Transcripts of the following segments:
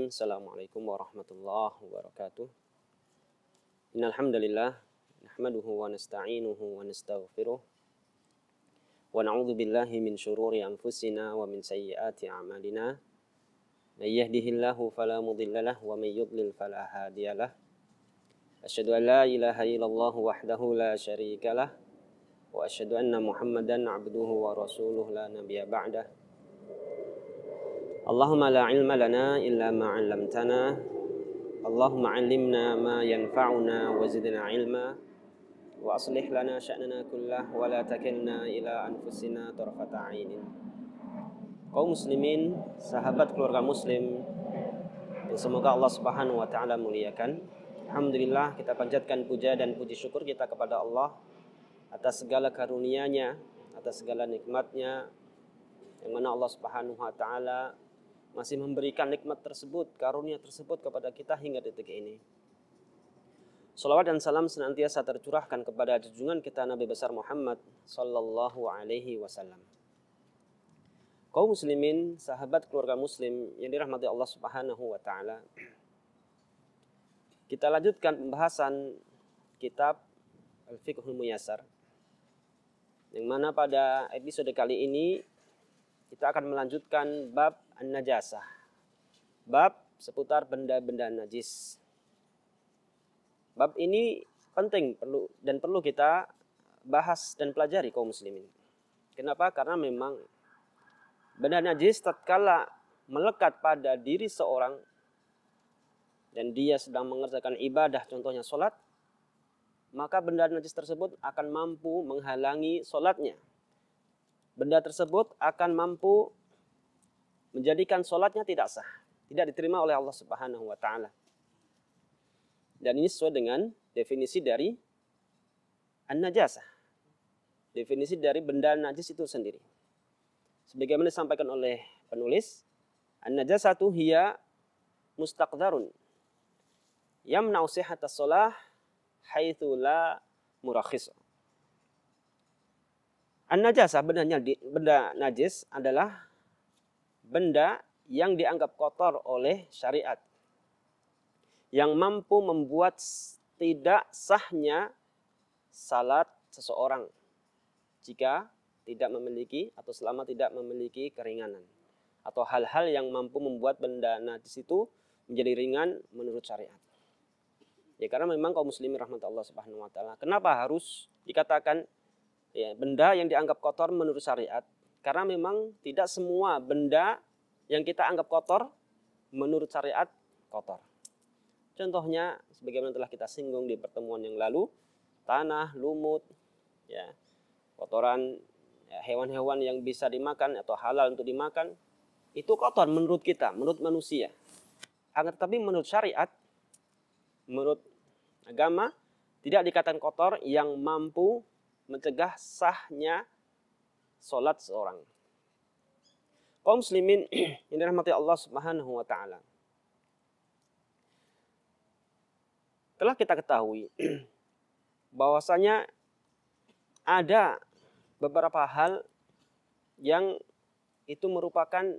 Bismillahirrahmanirrahim. Assalamualaikum warahmatullahi wabarakatuh. Innal hamdalillah nahmaduhu wa nasta'inuhu wa nastaghfiruh wa na'udzu billahi min syururi anfusina wa min sayyiati a'malina. May yahdihillahu fala mudhillalah wa may yudlil fala hadiyalah. Asyhadu an la ilaha illallah wahdahu la syarikalah wa asyhadu anna Muhammadan 'abduhu wa rasuluh la nabiyya ba'dah. Allahumma la ilma lana illa ma 'allamtana. Allahumma 'allimna ma yanfa'una wa zidna ilma wa aslih lana sya'nana kullah wa la takilna ila anfusina tarfata 'ainin. Kaum muslimin, sahabat keluarga muslim yang semoga Allah Subhanahu wa taala muliakan. Alhamdulillah, kita panjatkan puja dan puji syukur kita kepada Allah atas segala karunia-Nya, atas segala nikmat-Nya, yang mana Allah Subhanahu wa taala masih memberikan nikmat tersebut, karunia tersebut kepada kita hingga detik ini. Salawat dan salam senantiasa tercurahkan kepada junjungan kita Nabi besar Muhammad sallallahu alaihi wasallam. Kaum muslimin, sahabat keluarga muslim yang dirahmati Allah Subhanahu wa taala. Kita lanjutkan pembahasan kitab Al-Fiqhul Muyassar, yang mana pada episode kali ini kita akan melanjutkan bab An-Najasah, bab seputar benda-benda najis. Bab ini penting perlu kita bahas dan pelajari kaum muslimin. Kenapa? Karena memang benda najis tatkala melekat pada diri seorang dan dia sedang mengerjakan ibadah, contohnya sholat, maka benda najis tersebut akan mampu menghalangi sholatnya. Benda tersebut akan mampu menjadikan sholatnya tidak sah, tidak diterima oleh Allah Subhanahu wa taala. Dan ini sesuai dengan definisi dari an-najasah. Definisi dari benda najis itu sendiri. Sebagaimana disampaikan oleh penulis, an-najasatu hiya mustaqdarun yamna'u sihhatas shalah haitsu la murakhis. An-najasah, benda najis adalah benda yang dianggap kotor oleh syariat, yang mampu membuat tidak sahnya salat seseorang jika tidak memiliki atau selama tidak memiliki keringanan, atau hal-hal yang mampu membuat benda najis itu menjadi ringan menurut syariat. Ya, karena memang kaum muslimin rahmatullah Allah Subhanahu wa taala, kenapa harus dikatakan ya, benda yang dianggap kotor menurut syariat? Karena memang tidak semua benda yang kita anggap kotor menurut syariat kotor. Contohnya sebagaimana telah kita singgung di pertemuan yang lalu, tanah, lumut, ya, kotoran ya, hewan-hewan yang bisa dimakan atau halal untuk dimakan, itu kotor menurut kita, menurut manusia. Akan tetapi menurut syariat, menurut agama, tidak dikatakan kotor yang mampu mencegah sahnya sholat seorang. Kaum muslimin yang dirahmati Allah Subhanahu wa taala, telah kita ketahui bahwasanya ada beberapa hal yang itu merupakan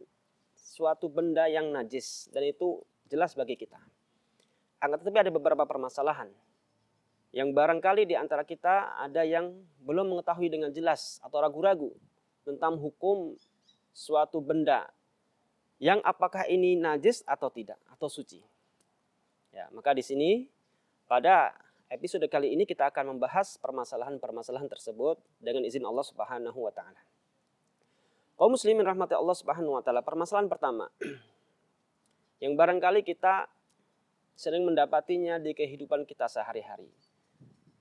suatu benda yang najis dan itu jelas bagi kita. Akan tetapi ada beberapa permasalahan yang barangkali di antara kita ada yang belum mengetahui dengan jelas atau ragu-ragu tentang hukum suatu benda yang apakah ini najis atau tidak atau suci. Ya, maka di sini pada episode kali ini kita akan membahas permasalahan-permasalahan tersebut dengan izin Allah Subhanahu wa taala. Kaum muslimin rahmati Allah Subhanahu wa taala, permasalahan pertama yang barangkali kita sering mendapatinya di kehidupan kita sehari-hari,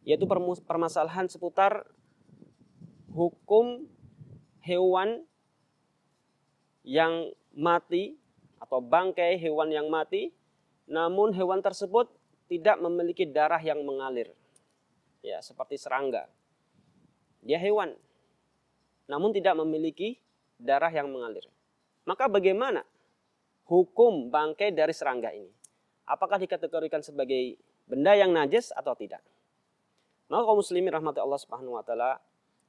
yaitu permasalahan seputar hukum hewan yang mati atau bangkai hewan yang mati, namun hewan tersebut tidak memiliki darah yang mengalir. Ya, seperti serangga. Dia hewan, namun tidak memiliki darah yang mengalir. Maka bagaimana hukum bangkai dari serangga ini? Apakah dikategorikan sebagai benda yang najis atau tidak? Maka kaum muslimin rahmati Allah Subhanahu wa taala,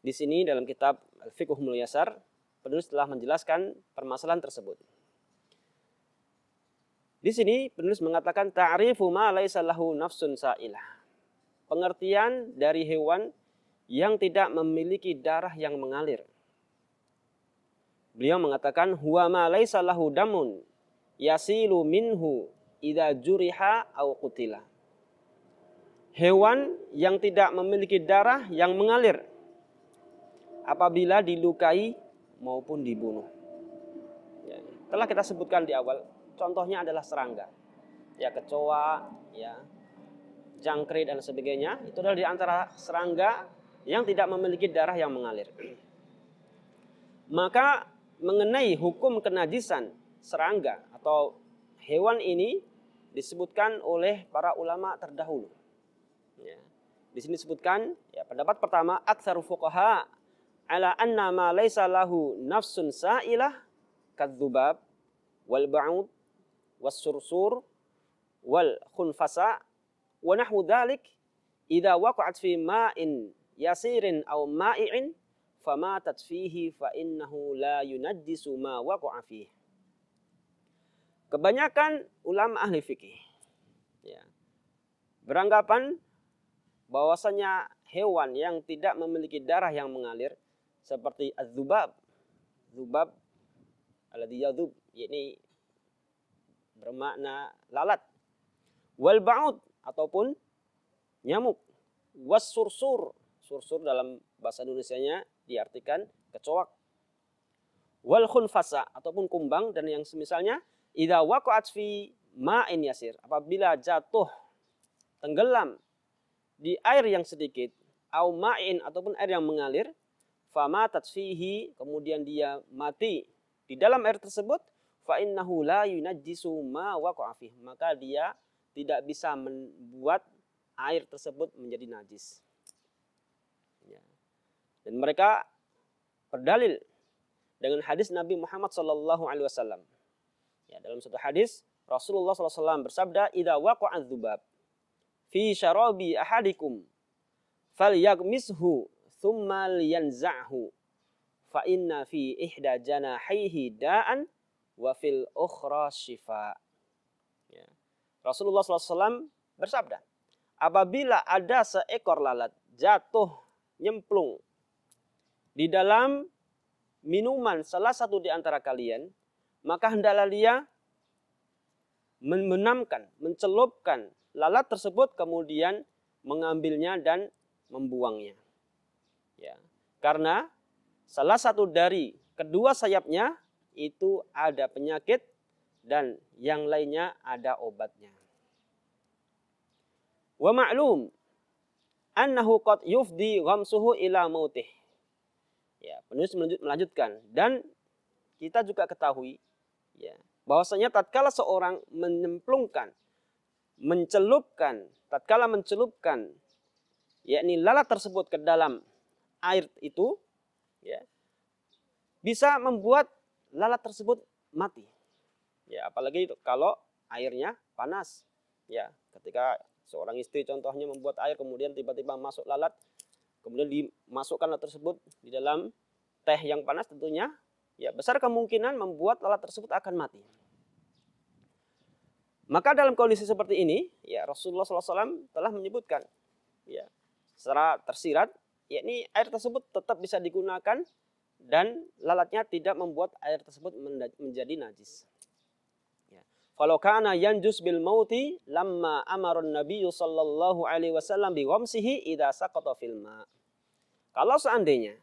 di sini dalam kitab Al-Fiqhul Muyassar, penulis telah menjelaskan permasalahan tersebut. Di sini penulis mengatakan ta'rifu ma laisa lahu nafsun sa'ilah. Pengertian dari hewan yang tidak memiliki darah yang mengalir. Beliau mengatakan huwa ma laisa lahu damun yasilu minhu idza juriha au qutila. Hewan yang tidak memiliki darah yang mengalir apabila dilukai maupun dibunuh. Ya, telah kita sebutkan di awal, contohnya adalah serangga, ya kecoa, ya jangkrik dan sebagainya. Itu adalah di antara serangga yang tidak memiliki darah yang mengalir. Maka mengenai hukum kenajisan serangga atau hewan ini disebutkan oleh para ulama terdahulu. Ya. Di sini disebutkan ya, pendapat pertama aktsaru fuqaha ala anna ma laisa lahu nafsun sa'ilah kadzubab wal ba'ud was sursur wal khunfasa wa nahwu dzalik idza waqa'at fi ma'in yasirin aw ma'i'in famatat fihi fa innahu la yunajjisu ma waqa'a fihi. Kebanyakan ulama ahli fikih ya, beranggapan bahwasanya hewan yang tidak memiliki darah yang mengalir seperti az-dzubab, dzubab alladzi yadzub, yakni bermakna lalat, wal ba'ud ataupun nyamuk, was sursur, sursur dalam bahasa Indonesianya diartikan kecoak, wal khunfasa ataupun kumbang dan yang semisalnya, idza waqa'at fi ma'in yasir, apabila jatuh tenggelam di air yang sedikit, au ma'in ataupun air yang mengalir, famatat fihi, kemudian dia mati di dalam air tersebut, fa innahu la yunajjisu ma waqa'a fihi, maka dia tidak bisa membuat air tersebut menjadi najis. Ya. Dan mereka berdalil dengan hadis Nabi Muhammad SAW. Ya, dalam satu hadis Rasulullah SAW bersabda, "Idza waqa'a dzubab fi syarabi ahadikum falyagmishu thumma liyanza'hu fa inna fi ihda janahihi da'an wa fil ukhra shifa." Ya. Rasulullah SAW bersabda, apabila ada seekor lalat jatuh nyemplung di dalam minuman salah satu di antara kalian, maka hendaklah dia membenamkan, mencelupkan lalat tersebut, kemudian mengambilnya dan membuangnya. Ya, karena salah satu dari kedua sayapnya itu ada penyakit dan yang lainnya ada obatnya. Wa ma'lum annahu qad yufdi ghamsuhu ila mautih. Ya, penulis melanjutkan, dan kita juga ketahui ya, bahwasanya tatkala seorang tatkala mencelupkan yakni lalat tersebut ke dalam air itu ya, bisa membuat lalat tersebut mati. Ya, apalagi kalau airnya panas. Ya, ketika seorang istri contohnya membuat air, kemudian tiba-tiba masuk lalat, kemudian dimasukkan lalat tersebut di dalam teh yang panas, tentunya ya besar kemungkinan membuat lalat tersebut akan mati. Maka dalam kondisi seperti ini, ya Rasulullah SAW telah menyebutkan, ya secara tersirat, yakni air tersebut tetap bisa digunakan dan lalatnya tidak membuat air tersebut menjadi najis. Ya. Falau kana yanjus bil mauti lamma amarun nabiyyu sallallahu alaihi wasallam bi ghamsihi idza saqata fil ma. Kalau seandainya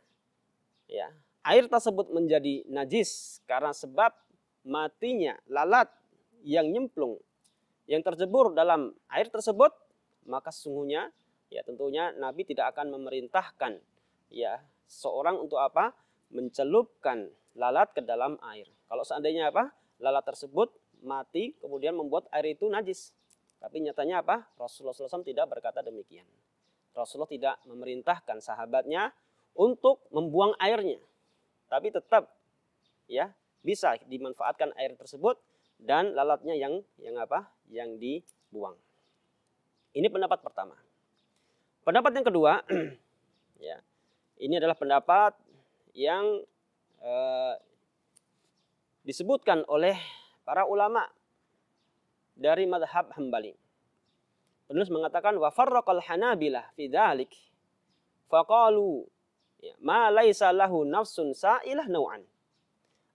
ya air tersebut menjadi najis karena sebab matinya lalat yang nyemplung, yang terjebur dalam air tersebut, maka sesungguhnya ya tentunya Nabi tidak akan memerintahkan ya seorang untuk apa? Mencelupkan lalat ke dalam air. Kalau seandainya apa? Lalat tersebut mati kemudian membuat air itu najis. Tapi nyatanya apa? Rasulullah SAW tidak berkata demikian. Rasulullah tidak memerintahkan sahabatnya untuk membuang airnya. Tapi tetap ya bisa dimanfaatkan air tersebut dan lalatnya yang apa? Yang dibuang. Ini pendapat pertama. Pendapat yang kedua, ya, ini adalah pendapat yang disebutkan oleh para ulama dari madhab Hambali. Penulis mengatakan wa farraqal Hanabilah fi dzalik faqalu ma laisa lahu nafsun sa'ilah nau'an.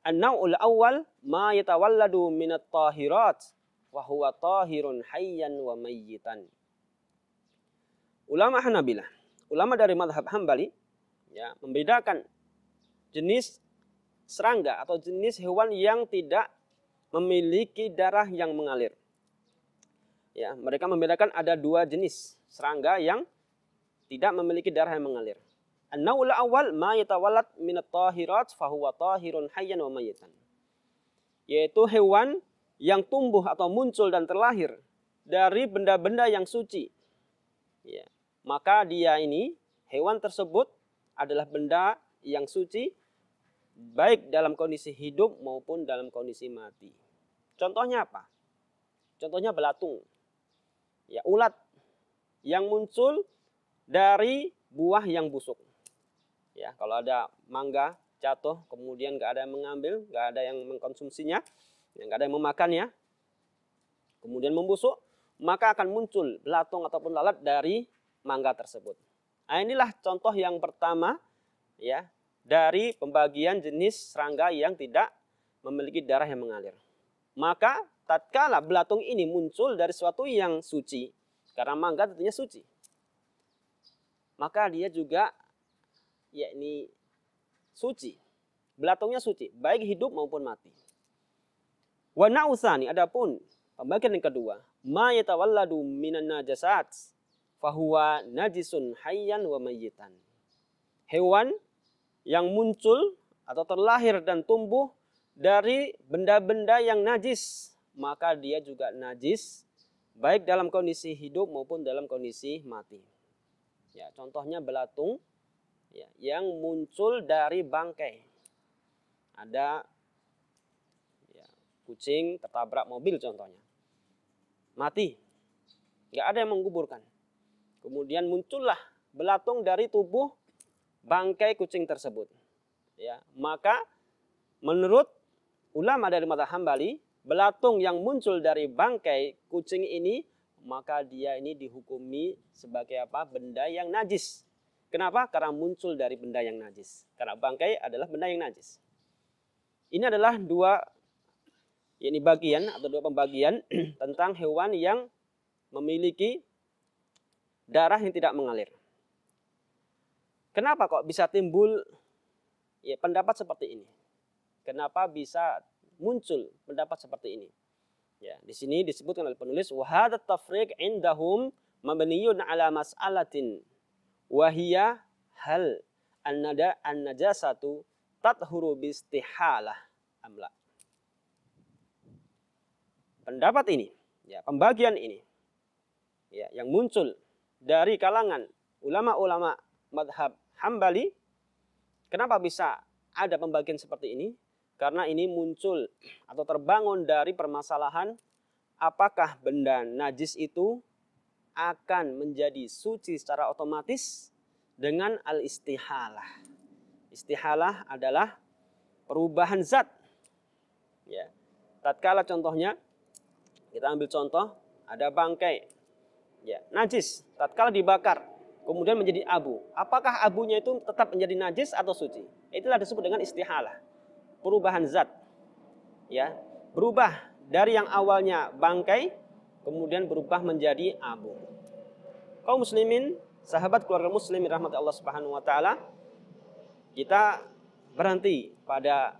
An-naw'ul awwal ma yatawalladu minat tahirat wa huwa tahirun hayyan wa mayyitan. Ulama Hanabilah, ulama dari madhab Hambali, ya, membedakan jenis serangga atau jenis hewan yang tidak memiliki darah yang mengalir. Ya, mereka membedakan ada dua jenis serangga yang tidak memiliki darah yang mengalir. An-naw'ul awwal ma yatawallad minat tahirat fa huwa tahirun hayyan wa mayyitan. Yaitu hewan yang tumbuh atau muncul dan terlahir dari benda-benda yang suci. Ya, maka dia ini, hewan tersebut adalah benda yang suci baik dalam kondisi hidup maupun dalam kondisi mati. Contohnya apa? Contohnya belatung. Ya, ulat yang muncul dari buah yang busuk. Ya, kalau ada mangga jatuh, kemudian nggak ada yang mengambil, nggak ada yang mengkonsumsinya, nggak ada yang memakannya, kemudian membusuk, maka akan muncul belatung ataupun lalat dari mangga tersebut. Nah, inilah contoh yang pertama, ya, dari pembagian jenis serangga yang tidak memiliki darah yang mengalir. Maka tatkala belatung ini muncul dari sesuatu yang suci, karena mangga tentunya suci, maka dia juga yakni suci. Belatungnya suci, baik hidup maupun mati. Wa na'utsani, adapun pembagian yang kedua, ma yatawalladu minan najasat fahuwa najisun hayyan wa mayyitan. Hewan yang muncul atau terlahir dan tumbuh dari benda-benda yang najis, maka dia juga najis baik dalam kondisi hidup maupun dalam kondisi mati. Ya, contohnya belatung, ya, yang muncul dari bangkai. Ada, ya, kucing tertabrak mobil contohnya, mati, nggak ada yang menguburkan. Kemudian muncullah belatung dari tubuh bangkai kucing tersebut. Ya, maka menurut ulama dari mazhab Hambali, belatung yang muncul dari bangkai kucing ini, maka dia ini dihukumi sebagai apa? Benda yang najis. Kenapa? Karena muncul dari benda yang najis. Karena bangkai adalah benda yang najis. Ini adalah dua bagian atau dua pembagian tentang hewan yang memiliki darah yang tidak mengalir. Kenapa kok bisa timbul pendapat seperti ini? Kenapa bisa muncul pendapat seperti ini? Ya, di sini disebutkan oleh penulis wa hadza tafriq indahum mabniyun ala mas'alatin wa hiya hal an-najasatu tathuru bi istihalah amla. Pendapat ini, ya, pembagian ini, ya, yang muncul dari kalangan ulama-ulama madhab Hambali, kenapa bisa ada pembagian seperti ini? Karena ini muncul atau terbangun dari permasalahan apakah benda najis itu akan menjadi suci secara otomatis dengan al-istihalah. Istihalah adalah perubahan zat. Ya. Tatkala contohnya, kita ambil contoh, ada bangkai, ya, najis. Tatkala dibakar, kemudian menjadi abu. Apakah abunya itu tetap menjadi najis atau suci? Itulah disebut dengan istihalah. Perubahan zat, ya, berubah dari yang awalnya bangkai kemudian berubah menjadi abu. Kaum muslimin, sahabat keluarga muslim rahmat Allah Subhanahu wa taala, kita berhenti pada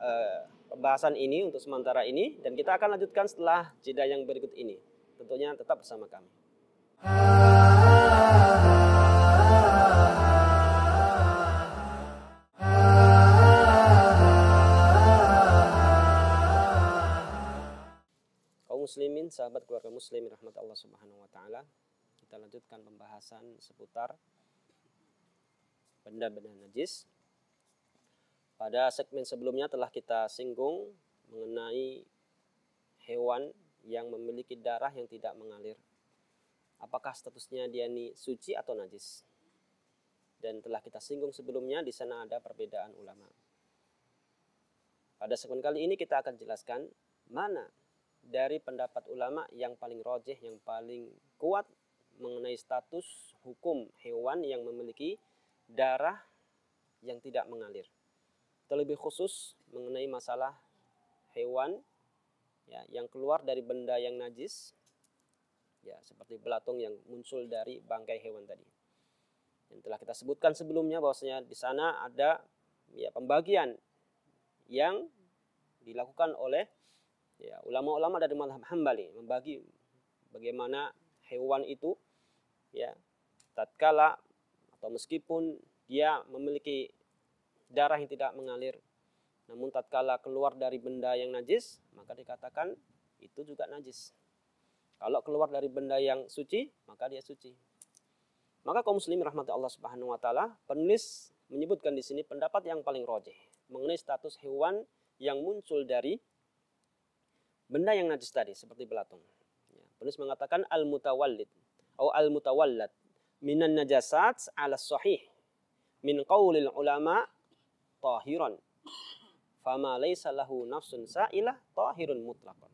pembahasan ini untuk sementara ini dan kita akan lanjutkan setelah jeda yang berikut ini. Tentunya tetap bersama kami. Muslimin, sahabat keluarga muslim rahmat Allah Subhanahu wa taala, kita lanjutkan pembahasan seputar benda-benda najis. Pada segmen sebelumnya telah kita singgung mengenai hewan yang memiliki darah yang tidak mengalir. Apakah statusnya dia ini suci atau najis? Dan telah kita singgung sebelumnya, di sana ada perbedaan ulama. Pada segmen kali ini kita akan jelaskan mana dari pendapat ulama yang paling rajih, yang paling kuat mengenai status hukum hewan yang memiliki darah yang tidak mengalir. Terlebih khusus mengenai masalah hewan ya, yang keluar dari benda yang najis, ya, seperti belatung yang muncul dari bangkai hewan tadi. Yang telah kita sebutkan sebelumnya bahwasanya di sana ada ya pembagian yang dilakukan oleh ya ulama-ulama dari mazhab Hambali, membagi bagaimana hewan itu ya tatkala atau meskipun dia memiliki darah yang tidak mengalir, namun tatkala keluar dari benda yang najis, maka dikatakan itu juga najis. Kalau keluar dari benda yang suci, maka dia suci. Maka kaum muslimin rahmati Allah Subhanahu wa taala, penulis menyebutkan di sini pendapat yang paling rajih mengenai status hewan yang muncul dari benda yang najis tadi seperti belatung. Ya, penulis mengatakan al-mutawallid atau al-mutawallad minan najasat ala sahih min qaulil ulama tahiran. Fama laisa lahu nafsun sa'ilah tahirun mutlaqan.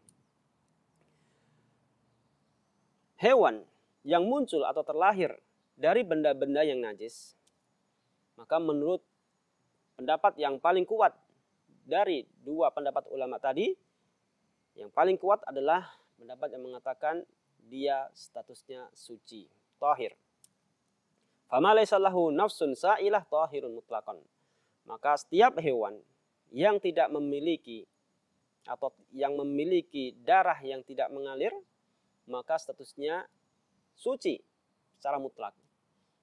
Hewan yang muncul atau terlahir dari benda-benda yang najis, maka menurut pendapat yang paling kuat dari dua pendapat ulama tadi, yang paling kuat adalah pendapat yang mengatakan dia statusnya suci, tahir. Fama laisa lahu nafsun sa'ilah tahirun mutlaqan. Maka setiap hewan yang tidak memiliki atau yang memiliki darah yang tidak mengalir, maka statusnya suci secara mutlak.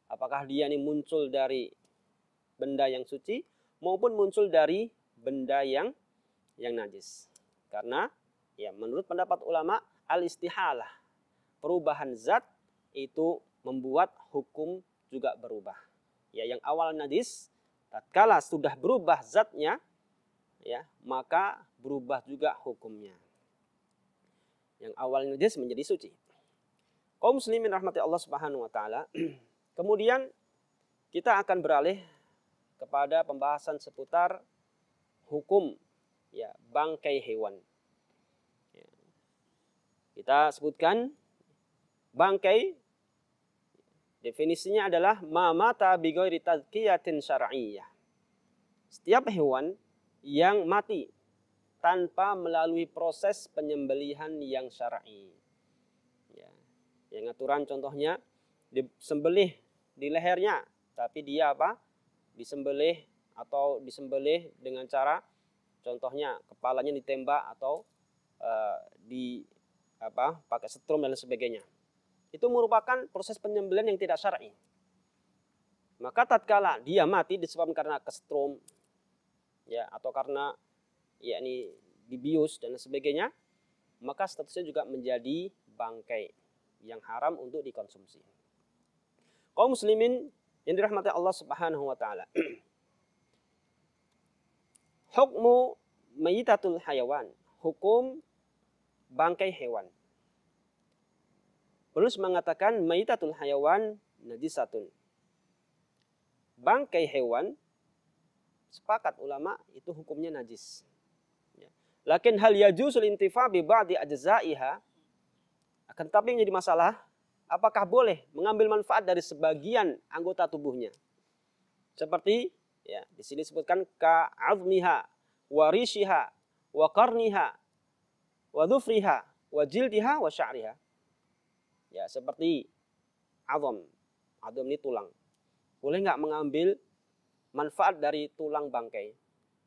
Apakah dia ini muncul dari benda yang suci maupun muncul dari benda yang najis. Karena ya menurut pendapat ulama al-istihalah, perubahan zat itu membuat hukum juga berubah. Ya, yang awal najis tatkala sudah berubah zatnya, ya, maka berubah juga hukumnya. Yang awalnya najis menjadi suci. Kaum muslimin rahmati Allah Subhanahu wa taala. Kemudian kita akan beralih kepada pembahasan seputar hukum ya bangkai hewan. Ya. Kita sebutkan bangkai definisinya adalah ma mata bi ghairi tazkiyatin syar'iyyah. Setiap hewan yang mati tanpa melalui proses penyembelihan yang syar'i. Ya. Yang aturan contohnya disembelih di lehernya, tapi dia apa? Disembelih atau disembelih dengan cara contohnya kepalanya ditembak atau pakai setrum dan sebagainya. Itu merupakan proses penyembelihan yang tidak syar'i. Maka tatkala dia mati disebabkan karena kesetrum ya atau karena yakni dibius dan sebagainya, maka statusnya juga menjadi bangkai yang haram untuk dikonsumsi. Kaum muslimin yang dirahmati Allah Subhanahu wa taala. Hukmu mayitatul hayawan, hukum bangkai hewan. Penulis mengatakan mayitatul hayawan najisatun. Bangkai hewan sepakat ulama itu hukumnya najis. Ya. Lakin hal yajusul intifa bi ba'di ajza'iha, akan tapi yang jadi masalah, apakah boleh mengambil manfaat dari sebagian anggota tubuhnya? Seperti ya, di sini disebutkan ka'azmiha, wa rishiha, wa qarniha, wa dhufriha, wa jildiha, wa sya'riha. Ya, seperti azam. Azam ini tulang. Boleh nggak mengambil manfaat dari tulang bangkai?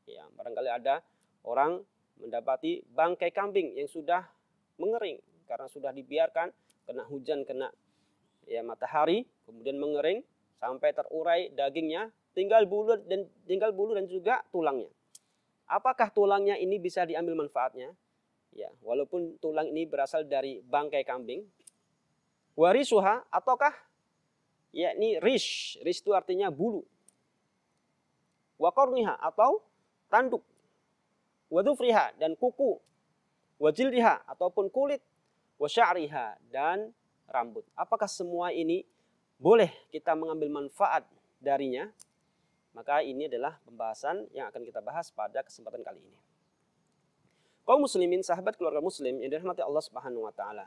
Ya, barangkali ada orang mendapati bangkai kambing yang sudah mengering karena sudah dibiarkan kena hujan, kena ya matahari, kemudian mengering sampai terurai dagingnya, tinggal bulu dan juga tulangnya. Apakah tulangnya ini bisa diambil manfaatnya? Ya, walaupun tulang ini berasal dari bangkai kambing. Warisuha ataukah yakni rish itu artinya bulu. Wakorniha atau tanduk. Wadufriha dan kuku. Wajildiha ataupun kulit. Wasya'riha dan rambut. Apakah semua ini boleh kita mengambil manfaat darinya? Maka ini adalah pembahasan yang akan kita bahas pada kesempatan kali ini. Kaum muslimin, sahabat keluarga muslim yang dirahmati Allah Subhanahu wa taala.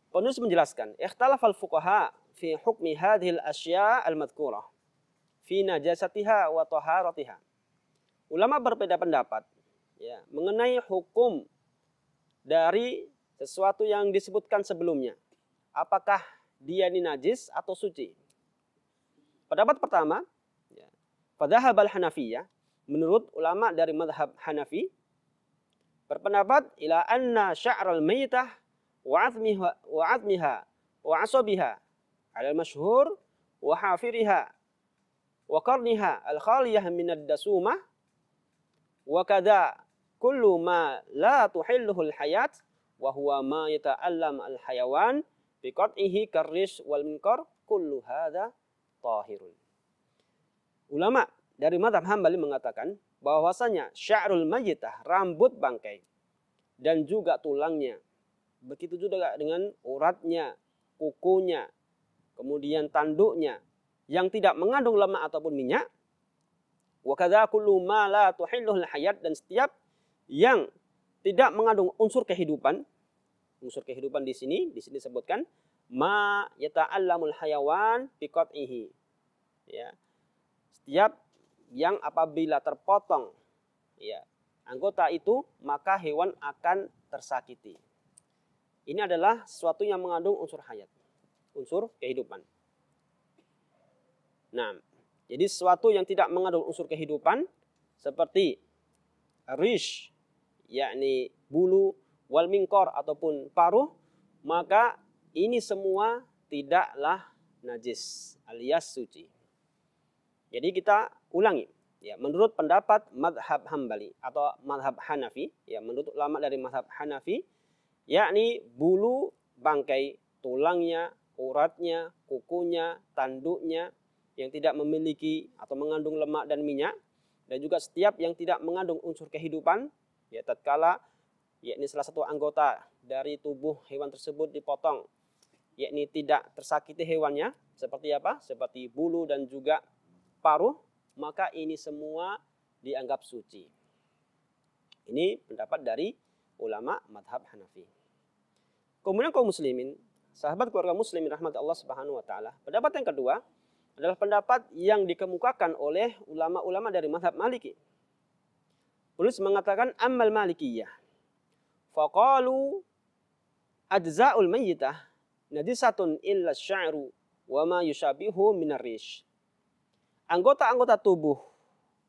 Penulis menjelaskan, ikhtalafal fuqaha fi hukmi hadhil asya' al-madhkurah fi najasatiha wa taharatiha. Ulama berbeda pendapat ya, mengenai hukum dari sesuatu yang disebutkan sebelumnya. Apakah dia ini najis atau suci? Pendapat pertama, ya, padahab al-Hanafiyah, menurut ulama dari mazhab Hanafi, berpendapat ila anna sya'ral maytah wa 'azmiha wa 'asabiha 'ala al-masyhur wa hafiriha wa qarniha al-khaliyah min ad-dasumah wa kadza kullu ma la tuhilluhu al-hayat wa huwa ma yata'allam al-hayawan bi qat'ihi karrish wal minkar kullu hadza tahirun. Ulama dari mazhab Hambali mengatakan bahwasanya sya'rul mayyitah, rambut bangkai dan juga tulangnya, begitu juga dengan uratnya, kukunya, kemudian tanduknya yang tidak mengandung lemak ataupun minyak, wa kadza kullu ma la tuhilluhul hayat, dan setiap yang tidak mengandung unsur kehidupan di sini disebutkan ma yata'allamul hayawan bi qat'ihi. Ya. Setiap yang apabila terpotong ya anggota itu, maka hewan akan tersakiti. Ini adalah sesuatu yang mengandung unsur hayat, unsur kehidupan. Nah, jadi sesuatu yang tidak mengandung unsur kehidupan seperti rish, yakni bulu, wal minkor ataupun paruh, maka ini semua tidaklah najis alias suci. Jadi kita ulangi, ya, menurut pendapat mazhab Hambali atau mazhab Hanafi, ya, menurut ulama dari mazhab Hanafi, yakni bulu bangkai, tulangnya, uratnya, kukunya, tanduknya yang tidak memiliki atau mengandung lemak dan minyak, dan juga setiap yang tidak mengandung unsur kehidupan, ya, tatkala yakni salah satu anggota dari tubuh hewan tersebut dipotong, yakni tidak tersakiti hewannya, seperti apa? Seperti bulu dan juga paruh, maka ini semua dianggap suci. Ini pendapat dari ulama madhab Hanafi. Kemudian kaum muslimin, sahabat keluarga muslimin rahmat Allah Subhanahu wa taala, pendapat yang kedua adalah pendapat yang dikemukakan oleh ulama-ulama dari madhab Maliki. Penulis mengatakan ammal malikiyah faqalu ajza'ul mayyitah najisatun illa sya'ru wa ma yushabihu minar rish. Anggota-anggota tubuh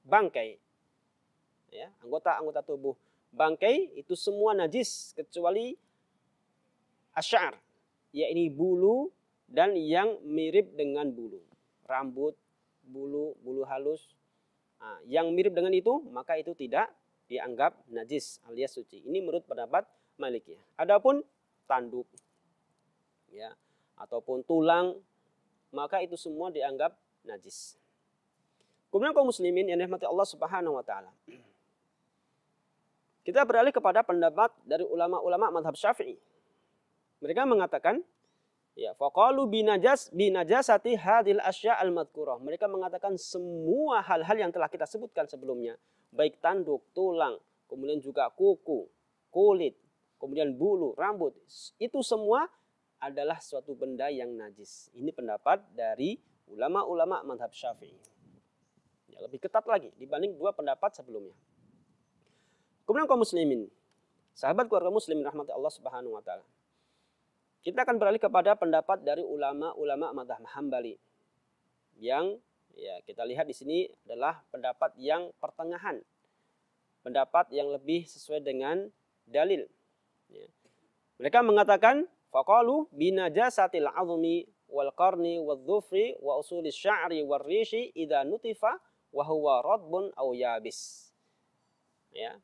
bangkai, ya, anggota-anggota tubuh bangkai itu semua najis kecuali asy'ar, yakni bulu dan yang mirip dengan bulu, rambut, bulu halus. Nah, yang mirip dengan itu maka itu tidak dianggap najis alias suci. Ini menurut pendapat Malikiyah. Adapun tanduk, ya, ataupun tulang, maka itu semua dianggap najis. Kemudian kaum muslimin yang dirahmati Allah Subhanahu wa taala, kita beralih kepada pendapat dari ulama-ulama mazhab Syafi'i. Mereka mengatakan, ya, faqalu binajasati hadil asya' al-madhkurah. Mereka mengatakan semua hal-hal yang telah kita sebutkan sebelumnya, baik tanduk, tulang, kemudian juga kuku, kulit, kemudian bulu, rambut, itu semua adalah suatu benda yang najis. Ini pendapat dari ulama-ulama mazhab Syafi'i. Ya, lebih ketat lagi dibanding dua pendapat sebelumnya. Kemudian kaum muslimin, sahabat keluarga muslimin rahmati Allah Subhanahu wa taala, kita akan beralih kepada pendapat dari ulama-ulama mazhab Hambali yang, ya, kita lihat di sini adalah pendapat yang pertengahan, pendapat yang lebih sesuai dengan dalil. Ya. Mereka mengatakan faqalu binajasatil azmi wal qarni wal dhufri wa usulis sya'ri wal rishi idza nutifa wa huwa radbun aw yabis. Ya.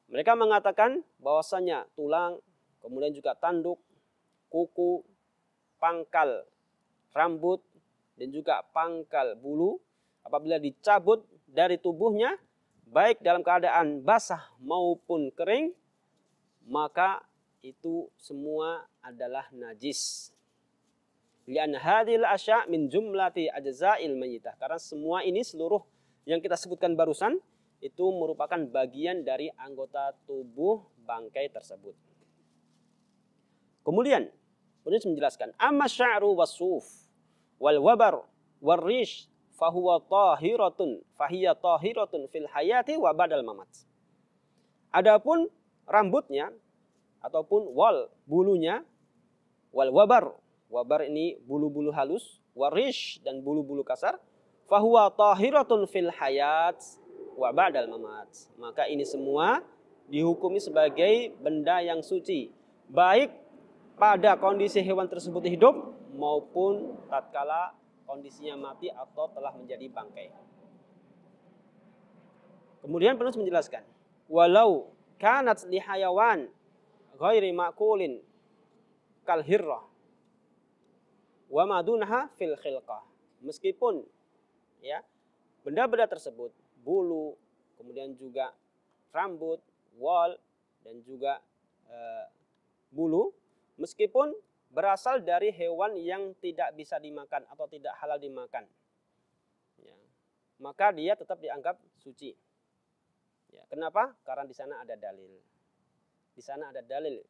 Mereka mengatakan bahwasanya tulang, kemudian juga tanduk, kuku, pangkal rambut, dan juga pangkal bulu, apabila dicabut dari tubuhnya, baik dalam keadaan basah maupun kering, maka itu semua adalah najis. Li'an hadhil asya' min jumlati ajza'il mayyitah. Karena semua ini, seluruh yang kita sebutkan barusan, itu merupakan bagian dari anggota tubuh bangkai tersebut. Kemudian penulis menjelaskan, amma sya'ru wasuf wal wabar warrish fahuwa fahiya tahiratun fil hayati wa badal mamat. Adapun rambutnya ataupun bulunya, wal wabar ini bulu-bulu halus, warish dan bulu-bulu kasar, fahuwa tahiratun fil hayat wa ba'dal mamat. Maka ini semua dihukumi sebagai benda yang suci, baik pada kondisi hewan tersebut hidup maupun tatkala kondisinya mati atau telah menjadi bangkai. Kemudian penulis menjelaskan, walau kanat li hayawan ghairi ma'kulin kal hirrah wa madunha fil khilqah. Meskipun ya benda-benda tersebut, bulu, kemudian juga rambut, wal dan juga bulu, meskipun berasal dari hewan yang tidak bisa dimakan atau tidak halal dimakan, ya, maka dia tetap dianggap suci. Ya, kenapa? Karena di sana ada dalil. Di sana ada dalil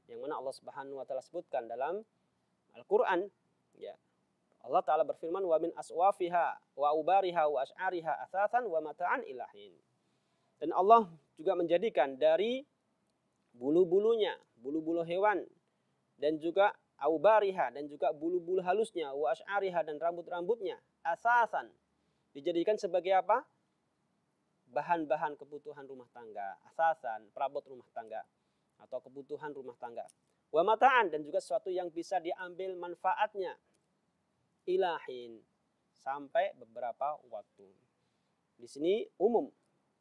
yang mana Allah Subhanahu wa taala sebutkan dalam Al-Qur'an, ya. Allah taala berfirman, wa min aswafiha wa ubariha wa ash'ariha atsatsan wa mata'an ilahin. Dan Allah juga menjadikan dari bulu-bulunya, bulu-bulu hewan, dan juga aubariha, dan juga bulu-bulu halusnya, wa ash'ariha, dan rambut-rambutnya, asasan, dijadikan sebagai apa? Bahan-bahan kebutuhan rumah tangga, asasan, perabot rumah tangga atau kebutuhan rumah tangga. Wa mata'an, dan juga sesuatu yang bisa diambil manfaatnya, ilahin, sampai beberapa waktu. Di sini umum,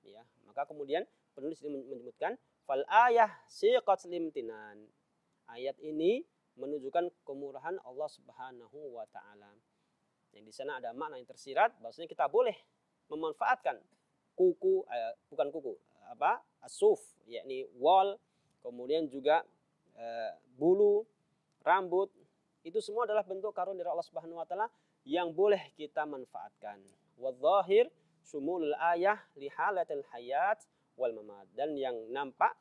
ya. Maka kemudian penulis ini menyebutkan fal ayah siqat limtinan. Ayat ini menunjukkan kemurahan Allah Subhanahu wa taala. Yang di sana ada makna yang tersirat bahwasanya kita boleh memanfaatkan asuf, yakni wal, kemudian juga bulu, rambut, itu semua adalah bentuk karunia dari Allah Subhanahu wa taala yang boleh kita manfaatkan. Wadh-dhahir syumulul ayah li halatil hayat wal mamat. Dan yang nampak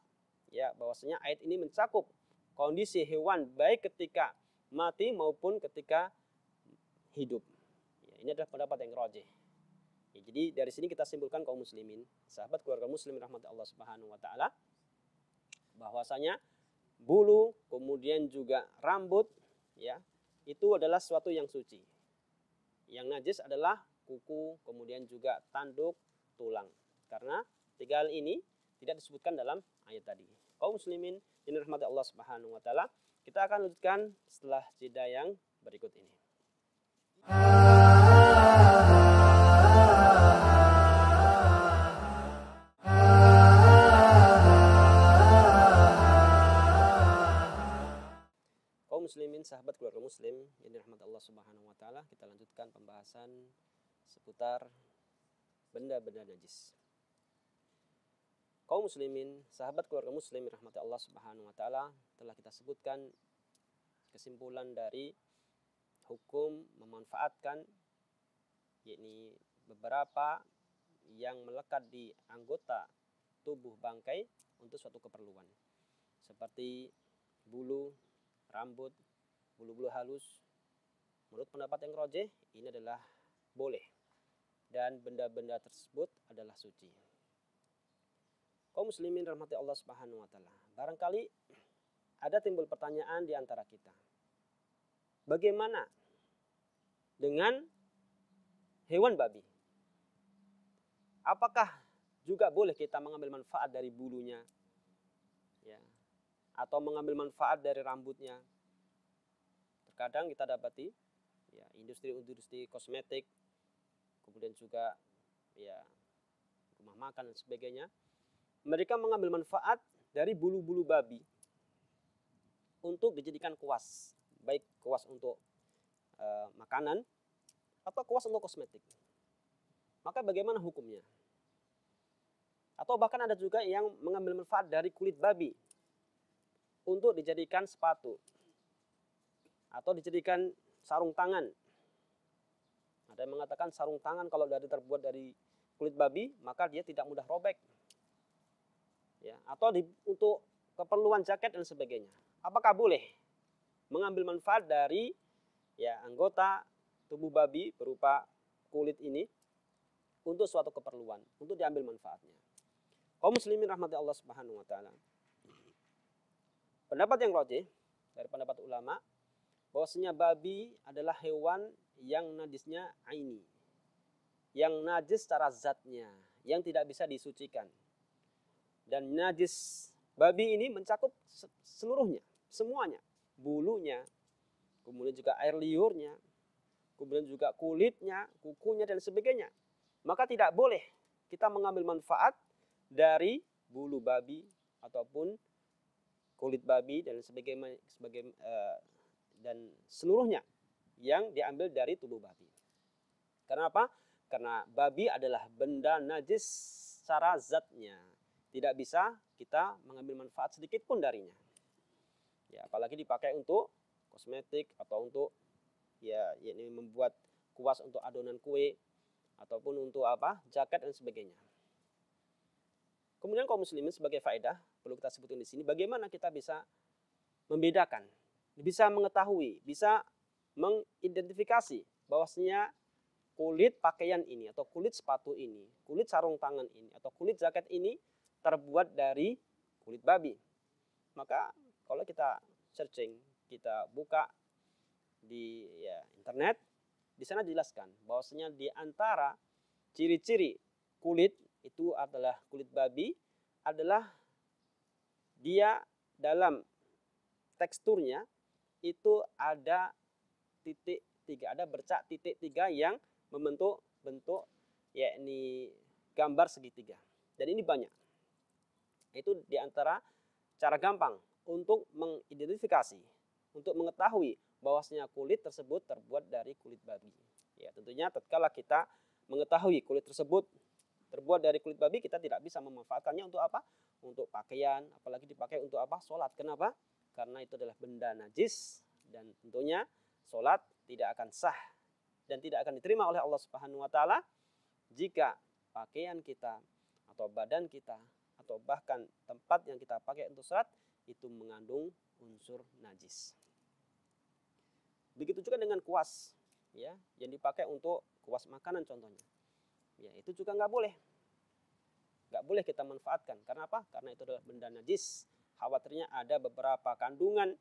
ya bahwasanya ayat ini mencakup kondisi hewan baik ketika mati maupun ketika hidup. Ya, ini adalah pendapat yang rajih. Ya, jadi dari sini kita simpulkan kaum muslimin, sahabat keluarga muslim rahmat Allah Subhanahu wa taala, bahwasanya bulu kemudian juga rambut ya itu adalah sesuatu yang suci. Yang najis adalah kuku, kemudian juga tanduk, tulang. Karena tiga hal ini tidak disebutkan dalam ayat tadi. Kaum muslimin yang dirahmati Allah Subhanahu wa taala, kita akan lanjutkan setelah jeda yang berikut ini. Kaum muslimin, sahabat keluarga muslim yang dirahmati Allah Subhanahu wa taala, kita lanjutkan pembahasan seputar benda-benda najis. Kaum muslimin, sahabat keluarga muslim rahmati Allah Subhanahu wa taala, telah kita sebutkan kesimpulan dari hukum memanfaatkan, yakni beberapa yang melekat di anggota tubuh bangkai untuk suatu keperluan, seperti bulu, rambut, bulu-bulu halus. Menurut pendapat yang rajih, ini adalah boleh dan benda-benda tersebut adalah suci. Kaum muslimin rahmati Allah Subhanahu wa taala, barangkali ada timbul pertanyaan di antara kita. Bagaimana dengan hewan babi? Apakah juga boleh kita mengambil manfaat dari bulunya? Ya, atau mengambil manfaat dari rambutnya? Terkadang kita dapati ya industri-industri kosmetik, kemudian juga ya rumah makan dan sebagainya, mereka mengambil manfaat dari bulu-bulu babi untuk dijadikan kuas, baik kuas untuk makanan atau kuas untuk kosmetik. Maka bagaimana hukumnya? Atau bahkan ada juga yang mengambil manfaat dari kulit babi untuk dijadikan sepatu atau dijadikan sarung tangan. Ada yang mengatakan sarung tangan kalau terbuat dari kulit babi, maka dia tidak mudah robek. Ya, atau untuk keperluan jaket dan sebagainya. Apakah boleh mengambil manfaat dari anggota tubuh babi berupa kulit ini untuk suatu keperluan, untuk diambil manfaatnya? Kaum muslimin rahmati Allah Subhanahu wa taala. Pendapat yang rajih dari pendapat ulama bahwasanya babi adalah hewan yang najisnya aini, yang najis secara zatnya, yang tidak bisa disucikan. Dan najis babi ini mencakup seluruhnya, semuanya, bulunya, kemudian juga air liurnya, kemudian juga kulitnya, kukunya dan sebagainya. Maka tidak boleh kita mengambil manfaat dari bulu babi ataupun kulit babi dan dan seluruhnya yang diambil dari tubuh babi. Karena apa? Karena babi adalah benda najis secara zatnya. Tidak bisa kita mengambil manfaat sedikit pun darinya. Ya, apalagi dipakai untuk kosmetik atau untuk ini membuat kuas untuk adonan kue ataupun untuk jaket dan sebagainya. Kemudian kaum muslimin sebagai faedah perlu kita sebutkan di sini bagaimana kita bisa membedakan, bisa mengetahui, bisa mengidentifikasi bahwasanya kulit pakaian ini atau kulit sepatu ini, kulit sarung tangan ini atau kulit jaket ini terbuat dari kulit babi. Maka kalau kita searching, kita buka di internet, di sana dijelaskan bahwasanya di antara ciri-ciri kulit itu adalah kulit babi adalah dia dalam teksturnya itu ada titik 3, ada bercak titik 3 yang membentuk bentuk yakni gambar segitiga. Dan ini banyak. Itu di antara cara gampang untuk mengidentifikasi, untuk mengetahui bahwasanya kulit tersebut terbuat dari kulit babi. Ya, tentunya tatkala kita mengetahui kulit tersebut terbuat dari kulit babi, kita tidak bisa memanfaatkannya untuk apa? Untuk pakaian, apalagi dipakai untuk apa? Sholat. Kenapa? Karena itu adalah benda najis dan tentunya sholat tidak akan sah dan tidak akan diterima oleh Allah Subhanahu wa taala jika pakaian kita atau badan kita atau bahkan tempat yang kita pakai untuk sholat itu mengandung unsur najis. Begitu juga dengan kuas, ya, yang dipakai untuk kuas makanan contohnya. Ya, itu juga nggak boleh. Nggak boleh kita manfaatkan. Karena apa? Karena itu adalah benda najis. Khawatirnya ada beberapa kandungan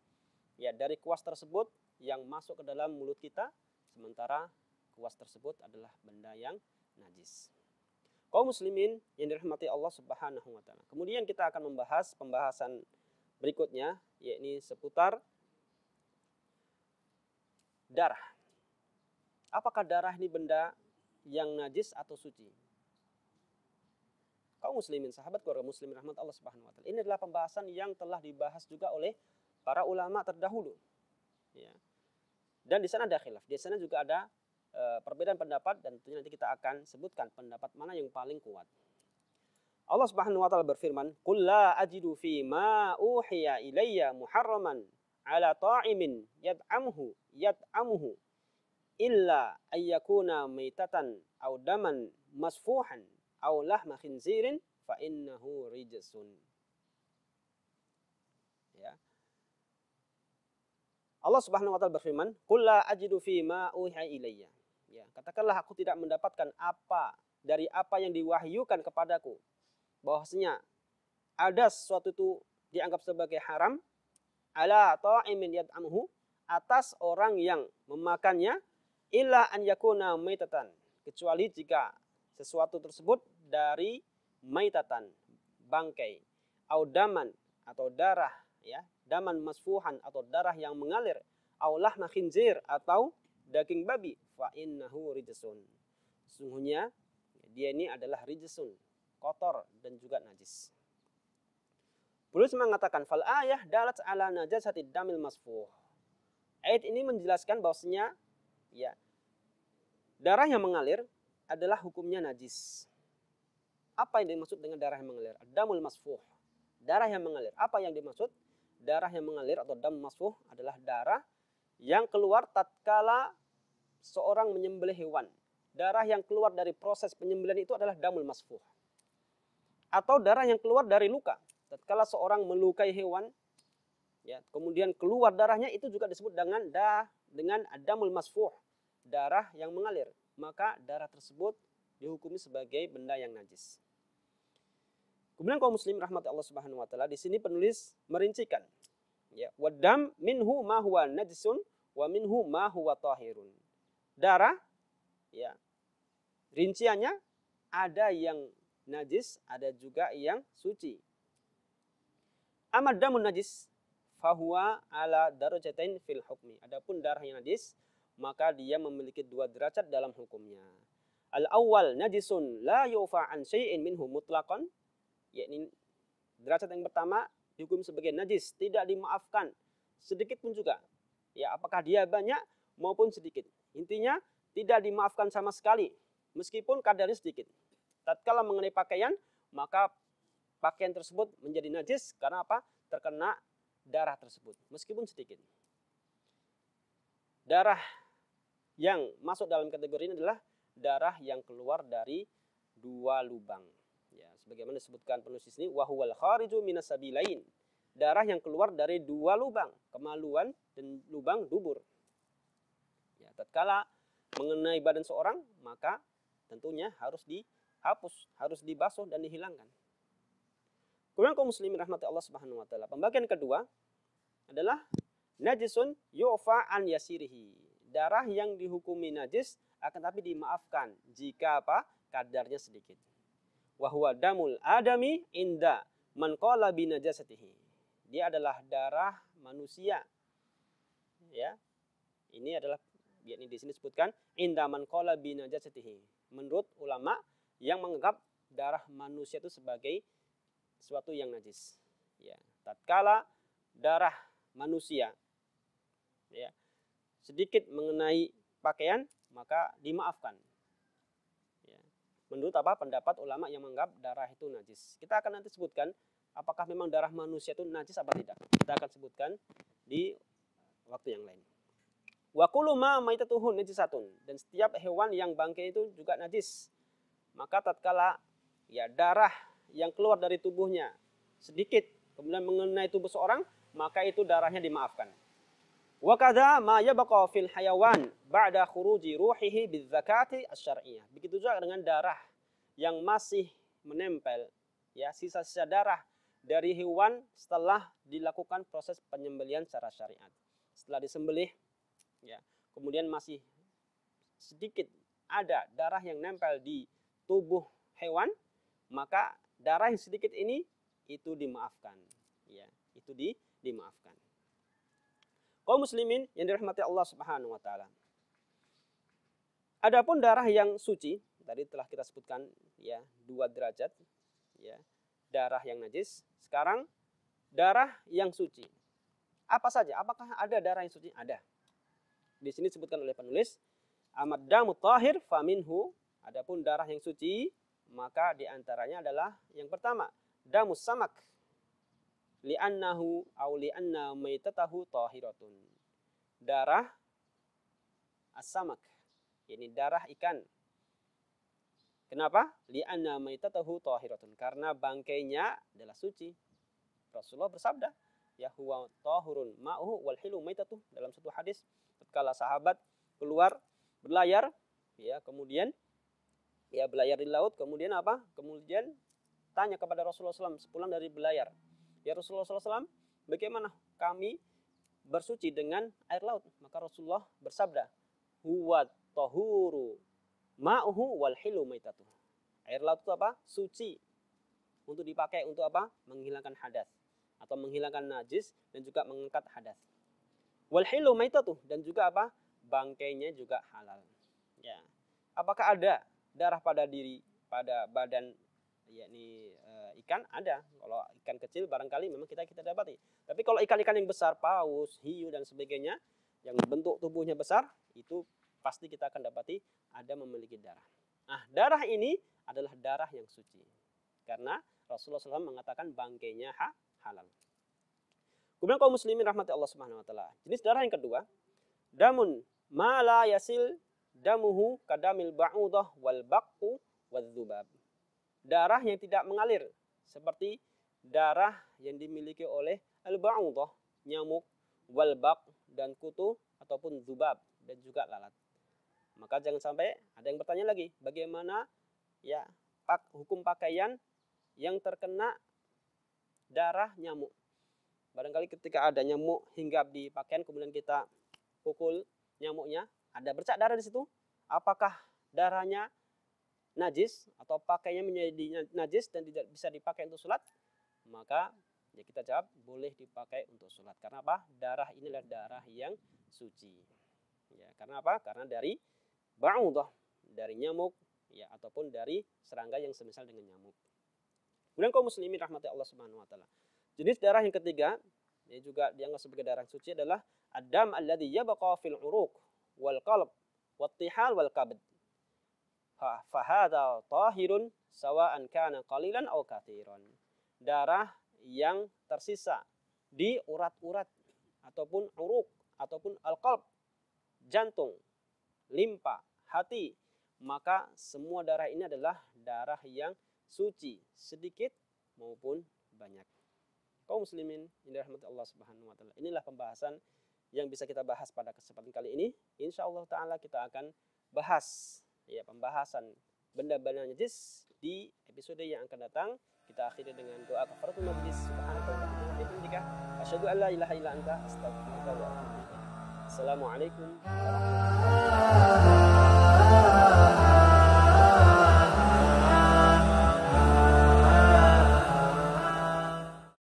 dari kuas tersebut yang masuk ke dalam mulut kita, sementara kuas tersebut adalah benda yang najis. Kaum muslimin yang dirahmati Allah Subhanahu wa taala. Kemudian kita akan membahas pembahasan berikutnya, yakni seputar darah. Apakah darah ini benda yang najis atau suci? Kaum muslimin, sahabat keluarga muslimin rahmat Allah Subhanahu wa taala. Ini adalah pembahasan yang telah dibahas juga oleh para ulama terdahulu. Ya. Dan di sana ada khilaf. Di sana juga ada perbedaan pendapat dan tentunya nanti kita akan sebutkan pendapat mana yang paling kuat. Allah Subhanahu wa taala berfirman, "Qul la ajidu fi ma uhiya ilayya muharraman 'ala ta'imin yat'amuhu illa ayyakuna maitatan aw daman masfuhan aw lahma khinzirin fa innahu rijsun." Ya. Allah Subhanahu wa taala berfirman, "Qul la ajidu fi ma uhiya ilayya." Ya, katakanlah aku tidak mendapatkan apa dari apa yang diwahyukan kepadaku. Bahwasanya ada sesuatu itu dianggap sebagai haram ala ta'imin yat'amuhu, atas orang yang memakannya, illa an yakuna maitatan, kecuali jika sesuatu tersebut dari maitatan, bangkai, au daman atau darah, ya, daman masfuhan atau darah yang mengalir, au lahma khinzir atau daging babi, fa innahu rijsun. Sesungguhnya dia ini adalah rijsun, kotor dan juga najis. Penulis mengatakan fal ayah dalat ala najasati damil masfuh. Ayat ini menjelaskan bahwasanya darah yang mengalir adalah hukumnya najis. Apa yang dimaksud dengan darah yang mengalir? Damul masfuh. Darah yang mengalir. Apa yang dimaksud? Darah yang mengalir atau dam masfuh adalah darah yang keluar tatkala seorang menyembelih hewan. Darah yang keluar dari proses penyembelihan itu adalah damul masfuh. Atau darah yang keluar dari luka. tatkala seorang melukai hewan, ya, kemudian keluar darahnya, itu juga disebut dengan adamul masfuh, darah yang mengalir. Maka darah tersebut dihukumi sebagai benda yang najis. Kemudian kaum muslim rahmat Allah Subhanahu wa taala, di sini penulis merincikan, ya, wadam minhu ma huwa najisun wa minhu ma huwa tahirun. Darah, ya, rinciannya ada yang najis, ada juga yang suci. Amad damun najis fahuwa ala darajatain fil hukmi. Adapun darah yang najis, maka dia memiliki 2 derajat dalam hukumnya. Al-awwal najisun la yufa an syai'in minhu mutlaqan, yakni derajat yang pertama dihukum sebagai najis, tidak dimaafkan sedikit pun juga. Ya, apakah dia banyak maupun sedikit. Intinya tidak dimaafkan sama sekali meskipun kadarnya sedikit. Tatkala mengenai pakaian, maka pakaian tersebut menjadi najis karena apa? Terkena darah tersebut meskipun sedikit. Darah yang masuk dalam kategori ini adalah darah yang keluar dari 2 lubang. Ya, sebagaimana disebutkan penulis di sini, wa huwal khariju minas sabilain. Darah yang keluar dari 2 lubang, kemaluan dan lubang dubur. Ya, tatkala mengenai badan seorang, maka tentunya harus dihapus, harus dibasuh dan dihilangkan. Kemudian kaum muslimin rahmati Allah Subhanahu wa taala, pembagian kedua adalah najisun yu'fa an yasirihi. Darah yang dihukumi najis akan tapi dimaafkan jika apa? Kadarnya sedikit. Wa huwa damul adami inda man qala bi najasatihi. Dia adalah darah manusia. Ya. Ini adalah, yakni di sini disebutkan inda man qala bi najasatihi. Menurut ulama yang menganggap darah manusia itu sebagai sesuatu yang najis. Ya, tatkala darah manusia, ya, sedikit mengenai pakaian, maka dimaafkan. Ya. Menurut apa? Pendapat ulama yang menganggap darah itu najis. Kita akan nanti sebutkan apakah memang darah manusia itu najis apa tidak. Kita akan sebutkan di waktu yang lain. Wa kullu ma maitatuhu najisatun, dan setiap hewan yang bangkai itu juga najis. Maka tatkala, ya, darah yang keluar dari tubuhnya sedikit kemudian mengenai tubuh seorang, maka itu darahnya dimaafkan. Wa kadza ma yabqa fil hayawan ba'da khuruji ruhihi bidzakati asy-syar'iyyah. Begitu juga dengan darah yang masih menempel, ya, sisa-sisa darah dari hewan setelah dilakukan proses penyembelihan secara syariat. Setelah disembelih, ya, kemudian masih sedikit ada darah yang nempel di tubuh hewan, maka darah yang sedikit ini itu dimaafkan, ya, itu dimaafkan. Kaum muslimin yang dirahmati Allah Subhanahu wa taala. Adapun darah yang suci, tadi telah kita sebutkan, ya, 2 derajat, ya, darah yang najis. Sekarang darah yang suci. Apa saja? Apakah ada darah yang suci? Ada. Di sini disebutkan oleh penulis, amad damu tahir faminhu. Adapun darah yang suci, maka diantaranya adalah yang pertama, damus samak, li'annahu au li'anna maitatahu tahiratun. Darah as-samak, ini darah ikan. Kenapa? Li'anna maitatahu tahiratun, karena bangkainya adalah suci. Rasulullah bersabda, ya huwa tahurun ma'uhu wal hilu maitatuh, dalam satu hadis tatkala sahabat keluar berlayar, ya, kemudian, ya, berlayar di laut, kemudian apa? Kemudian tanya kepada Rasulullah SAW sepulang dari berlayar, ya Rasulullah SAW, bagaimana kami bersuci dengan air laut? Maka Rasulullah bersabda, huwa tahuru ma'uhu wal hilu maitatuh. Air laut itu apa? Suci, untuk dipakai untuk apa? Menghilangkan hadas atau menghilangkan najis dan juga mengangkat hadas. Wal hilu maitatuh, dan juga apa? Bangkainya juga halal. Ya. Apakah ada darah pada badan, yakni ikan? Ada. Kalau ikan kecil barangkali memang kita dapati. Tapi kalau ikan-ikan yang besar, paus, hiu dan sebagainya, yang bentuk tubuhnya besar, itu pasti kita akan dapati ada memiliki darah. Nah, darah ini adalah darah yang suci. Karena Rasulullah SAW mengatakan bangkainya halal. Kemudian kaum muslimin rahmati Allah Subhanahu wa taala. Jenis darah yang kedua, damun ma la yasil damuhu kadamil ba'udah wal baqu wal dzubab. Darah yang tidak mengalir seperti darah yang dimiliki oleh al-ba'udah, nyamuk, walbaq dan kutu ataupun dzubab dan juga lalat. Maka jangan sampai ada yang bertanya lagi, bagaimana ya hukum pakaian yang terkena darah nyamuk. Barangkali ketika ada nyamuk hinggap di pakaian kemudian kita pukul nyamuknya, ada bercak darah di situ, apakah darahnya najis atau pakainya menjadi najis dan tidak bisa dipakai untuk sholat? Maka ya kita jawab boleh dipakai untuk sholat. Karena apa? Darah inilah darah yang suci. Ya, karena apa? Karena dari ba'udah, dari nyamuk ya ataupun dari serangga yang semisal dengan nyamuk. Kemudian kaum muslimin rahmati Allah Subhanahu wa taala. Jenis darah yang ketiga, yang juga dianggap sebagai darah suci adalah ad-dam alladhi yabqa fil uruq wal qalb wat tihal wal kabd. Fa hadha tahirun sawa'an kana qalilan aw katsiran. Darah yang tersisa di urat-urat ataupun uruq ataupun al-qalb, jantung, limpa, hati, maka semua darah ini adalah darah yang suci, sedikit maupun banyak. Kaum muslimin yang dirahmati Allah Subhanahu wa taala. Inilah pembahasan yang bisa kita bahas pada kesempatan kali ini. Insyaallah taala kita akan bahas ya pembahasan benda-benda najis di episode yang akan datang. Kita akhiri dengan doa kafaratul majlis. Subhanaka wa bihamdika asyhadu an la ilaha illa anta astaghfiruka wa atubu ilaik. Assalamualaikum warahmatullahi wabarakatuh.